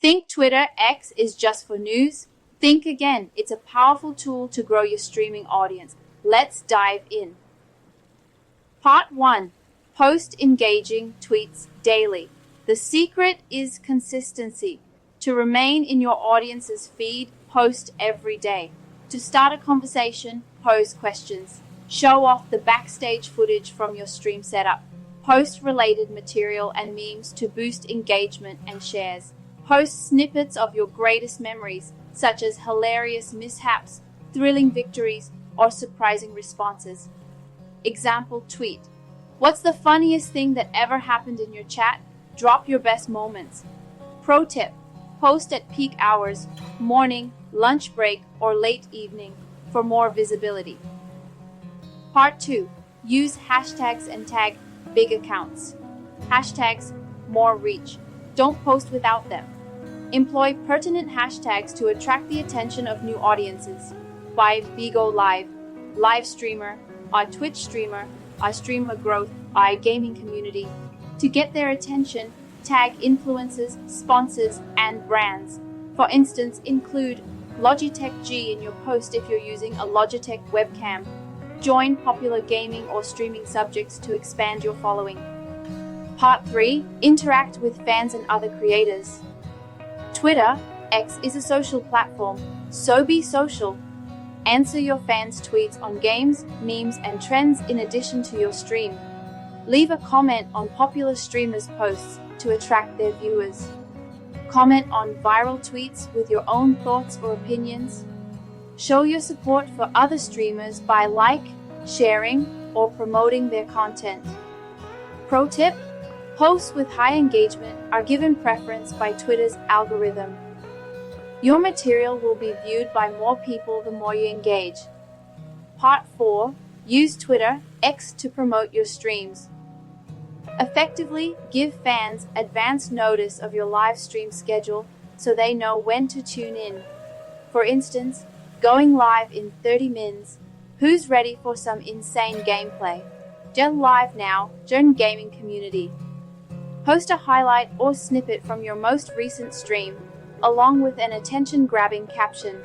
Think Twitter X is just for news? Think again. It's a powerful tool to grow your streaming audience. Let's dive in. Part 1. Post engaging tweets daily. The secret is consistency. To remain in your audience's feed, post every day. To start a conversation, pose questions. Show off the backstage footage from your stream setup. Post related material and memes to boost engagement and shares. Post snippets of your greatest memories, such as hilarious mishaps, thrilling victories, or surprising responses. Example tweet. What's the funniest thing that ever happened in your chat? Drop your best moments. Pro tip. Post at peak hours, morning, lunch break, or late evening for more visibility. Part 2. Use hashtags and tag big accounts. Hashtags, more reach. Don't post without them. Employ pertinent hashtags to attract the attention of new audiences. By Bigo Live, live streamer, our Twitch streamer, our streamer growth, our gaming community. To get their attention, tag influencers, sponsors, and brands. For instance, include Logitech G in your post if you're using a Logitech webcam. Join popular gaming or streaming subjects to expand your following. Part 3. Interact with fans and other creators. Twitter, X, is a social platform, so be social. Answer your fans' tweets on games, memes, and trends in addition to your stream. Leave a comment on popular streamers' posts to attract their viewers. Comment on viral tweets with your own thoughts or opinions. Show your support for other streamers by sharing, or promoting their content. Pro tip: posts with high engagement are given preference by Twitter's algorithm. Your material will be viewed by more people the more you engage. Part 4. Use Twitter X to promote your streams. Effectively give fans advance notice of your live stream schedule so they know when to tune in. For instance, going live in 30 mins. Who's ready for some insane gameplay? Get live now, join gaming community. Post a highlight or snippet from your most recent stream, along with an attention-grabbing caption.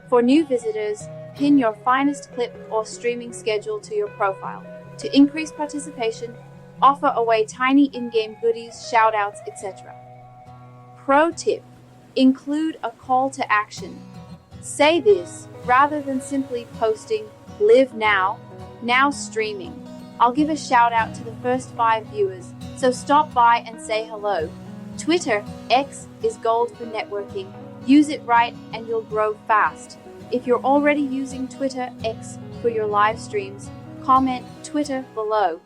For new visitors, pin your finest clip or streaming schedule to your profile. To increase participation, offer away tiny in-game goodies, shoutouts, etc. Pro tip: include a call to action. Say this rather than simply posting "Live now, now streaming." I'll give a shout out to the first 5 viewers, so stop by and say hello. Twitter X is gold for networking. Use it right and you'll grow fast. If you're already using Twitter X for your live streams, comment Twitter below.